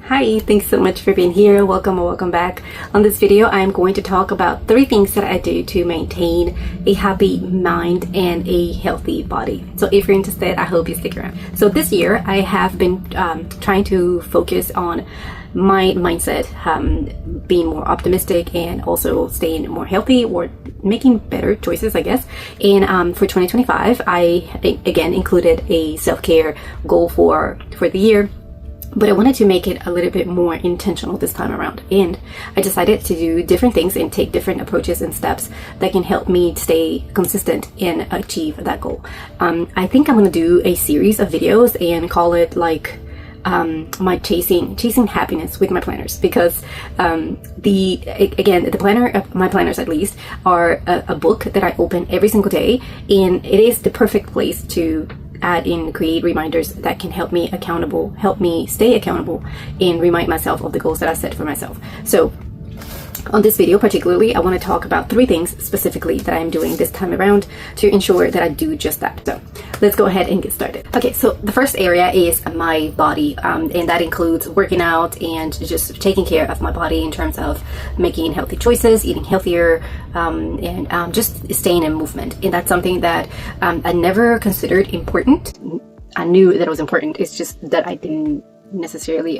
Hi, thanks so much for being here. Welcome or welcome back. On this video, I'm going to talk about 3 things that I do to maintain a happy mind and a healthy body. So if you're interested, I hope you stick around. So this year, I have been trying to focus on my mindset, being more optimistic and also staying more healthy or making better choices, I guess. And for 2025, I again included a self-care goal for the year. But I wanted to make it a little bit more intentional this time around. And I decided to do different things and take different approaches and steps that can help me stay consistent and achieve that goal. I think I'm going to do a series of videos and call it like my chasing happiness with my planners, because the planner, my planners at least, are a book that I open every single day, and it is the perfect place to add in, create reminders that can help me stay accountable and remind myself of the goals that I set for myself. So on this video particularly, I want to talk about 3 things specifically that I'm doing this time around to ensure that I do just that. So let's go ahead and get started. Okay, so the first area is my body, and that includes working out and just taking care of my body in terms of making healthy choices, eating healthier, and just staying in movement. And that's something that I never considered important. I knew that it was important. It's just that I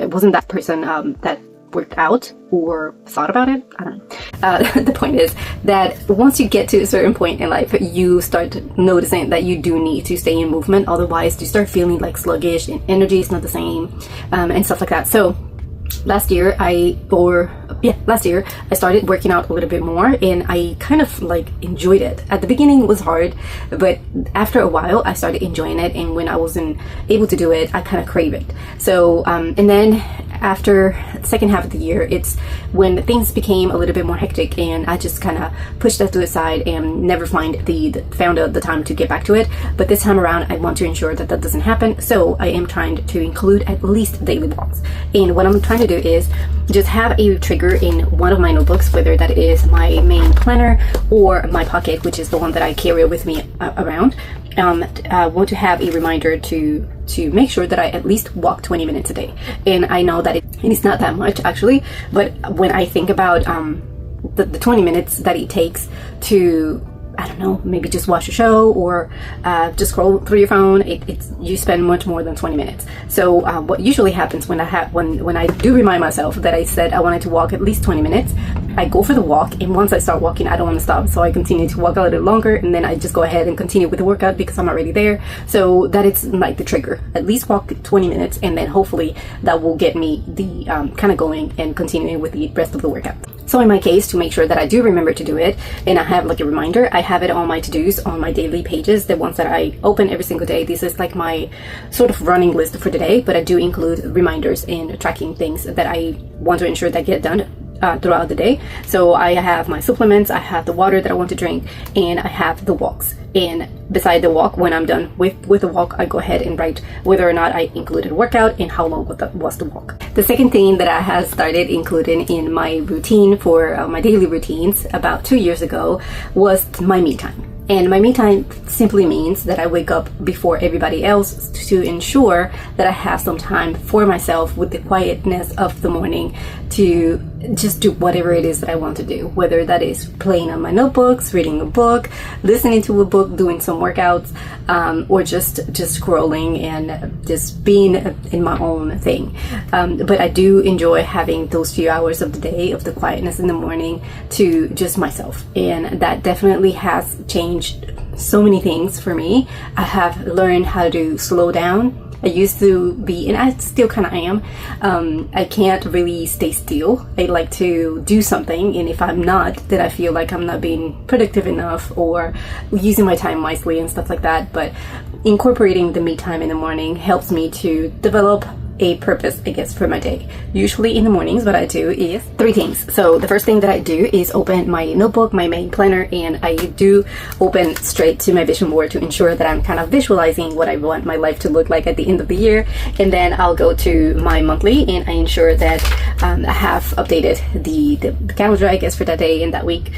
wasn't that person that worked out or thought about it. I don't know. The point is that once you get to a certain point in life, you start noticing that you do need to stay in movement. Otherwise, you start feeling like sluggish and energy is not the same, and stuff like that. So last year I started working out a little bit more, and I kind of like enjoyed it. At the beginning it was hard, but after a while I started enjoying it, and when I wasn't able to do it, I kind of crave it. So and then after the second half of the year, it's when things became a little bit more hectic, and I just kind of pushed that to the side and never found the time to get back to it. But this time around, I want to ensure that doesn't happen. So I am trying to include at least daily walks. And what I'm trying to do is just have a trigger in one of my notebooks, whether that is my main planner or my pocket, which is the one that I carry with me around. I want to have a reminder to make sure that I at least walk 20 minutes a day. And I know that it's not that much actually, but when I think about the 20 minutes that it takes to, I don't know, maybe just watch a show or just scroll through your phone, you spend much more than 20 minutes. So what usually happens when I do remind myself that I said I wanted to walk at least 20 minutes, I go for the walk, and once I start walking, I don't want to stop. So I continue to walk a little longer, and then I just go ahead and continue with the workout because I'm already there. So that is like the trigger. At least walk 20 minutes, and then hopefully that will get me the kind of going and continuing with the rest of the workout. So in my case, to make sure that I do remember to do it, and I have like a reminder, I have it on my to-dos on my daily pages, the ones that I open every single day. This is like my sort of running list for the day, but I do include reminders and tracking things that I want to ensure that get done throughout the day. So I have my supplements, I have the water that I want to drink, and I have the walks. And beside the walk, when I'm done with the walk, I go ahead and write whether or not I included a workout and how long was the walk. The second thing that I have started including in my routine for my daily routines about 2 years ago was my me time. And my me time simply means that I wake up before everybody else to ensure that I have some time for myself with the quietness of the morning to just do whatever it is that I want to do, whether that is playing on my notebooks, reading a book, listening to a book, doing some workouts, or just scrolling and just being in my own thing. But I do enjoy having those few hours of the day of the quietness in the morning to just myself, and that definitely has changed so many things for me. I have learned how to slow down. I used to be, and I still kind of am, I can't really stay still. I like to do something, and if I'm not, then I feel like I'm not being productive enough or using my time wisely and stuff like that. But incorporating the me time in the morning helps me to develop a purpose, I guess, for my day. Usually in the mornings, what I do is 3 things. So the first thing that I do is open my notebook, my main planner, and I do open straight to my vision board to ensure that I'm kind of visualizing what I want my life to look like at the end of the year. And then I'll go to my monthly, and I ensure that I have updated the calendar, I guess, for that day and that week.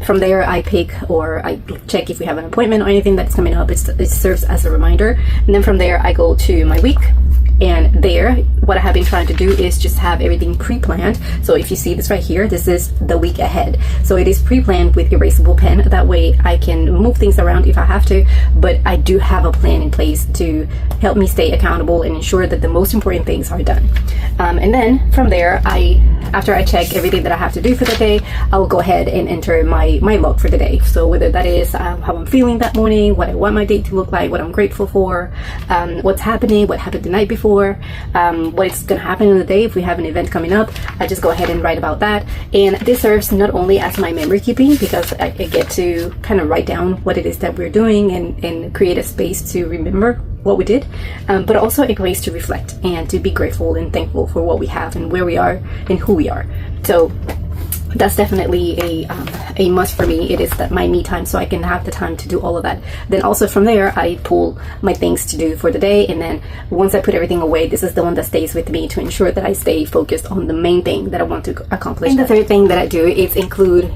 From there, I pick or I check if we have an appointment or anything that's coming up. It serves as a reminder. And then from there, I go to my week. And there, what I have been trying to do is just have everything pre-planned. So if you see this right here, this is the week ahead. So it is pre-planned with erasable pen. That way I can move things around if I have to, but I do have a plan in place to help me stay accountable and ensure that the most important things are done. And then from there, after I check everything that I have to do for the day, I will go ahead and enter my log for the day. So whether that is how I'm feeling that morning, what I want my day to look like, what I'm grateful for, what's happening, what happened the night before, what's going to happen in the day if we have an event coming up. I just go ahead and write about that. And this serves not only as my memory keeping, because I get to kind of write down what it is that we're doing and create a space to remember what we did, but also a place to reflect and to be grateful and thankful for what we have and where we are and who we are. So that's definitely a must for me. It is that my me time, so I can have the time to do all of that. Then also from there, I pull my things to do for the day, and then once I put everything away, this is the one that stays with me to ensure that I stay focused on the main thing that I want to accomplish. And the third thing that I do is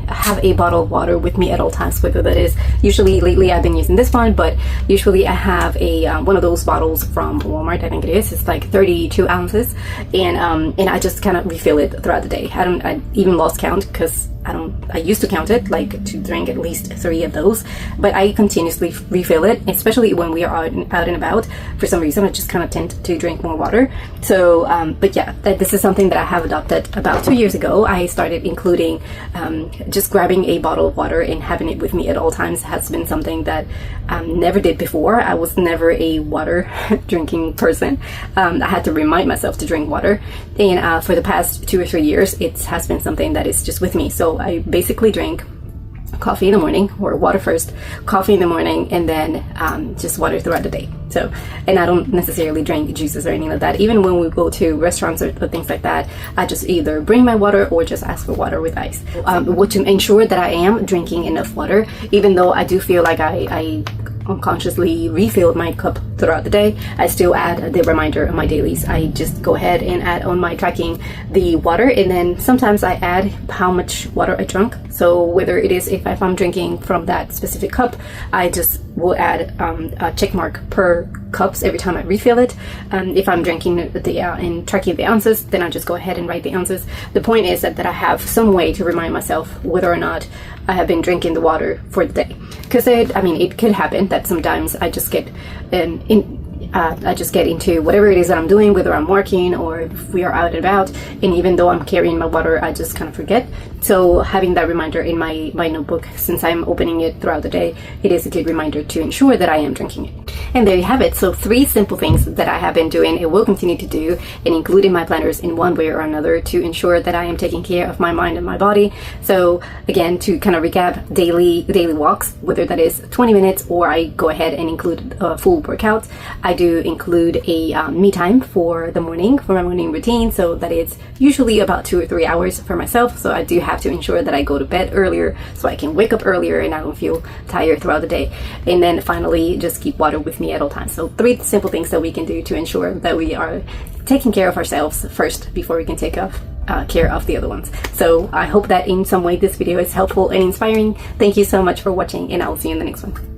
have a bottle of water with me at all times, whether that is, usually lately I've been using this one, but usually I have a one of those bottles from Walmart, I think it is. It's like 32 ounces, and I just kind of refill it throughout the day. I even lost count, because I used to count it, like to drink at least 3 of those, but I continuously refill it, especially when we are out and about. For some reason, I just kind of tend to drink more water. So, but yeah, this is something that I have adopted about 2 years ago. I started including just grabbing a bottle of water and having it with me at all times. Has been something that never did before. I was never a water drinking person. I had to remind myself to drink water, and for the past 2 or 3 years, it has been something that is just with me. So I basically drink coffee in the morning, or water first, coffee in the morning, and then just water throughout the day. So, and I don't necessarily drink juices or anything like that. Even when we go to restaurants or things like that, I just either bring my water or just ask for water with ice. To ensure that I am drinking enough water, even though I do feel like I unconsciously refilled my cup throughout the day, I still add the reminder on my dailies. I just go ahead and add on my tracking the water, and then sometimes I add how much water I drank. So whether it is if I'm drinking from that specific cup, I just will add a check mark per cups every time I refill it. If I'm drinking and tracking the ounces, then I just go ahead and write the ounces. The point is that I have some way to remind myself whether or not I have been drinking the water for the day. Because it could happen that sometimes I just get into whatever it is that I'm doing, whether I'm working or if we are out and about, and even though I'm carrying my water, I just kind of forget. So having that reminder in my notebook, since I'm opening it throughout the day, it is a good reminder to ensure that I am drinking it. And there you have it. So 3 simple things that I have been doing and will continue to do, and including my planners in one way or another, to ensure that I am taking care of my mind and my body. So again, to kind of recap, daily walks, whether that is 20 minutes or I go ahead and include a full workout. I do include a me time for the morning, for my morning routine, so that it's usually about 2 or 3 hours for myself. So I do have to ensure that I go to bed earlier so I can wake up earlier and I don't feel tired throughout the day. And then finally, just keep water with me at all times. So 3 simple things that we can do to ensure that we are taking care of ourselves first before we can take care of the other ones. So I hope that in some way this video is helpful and inspiring. Thank you so much for watching, and I'll see you in the next one.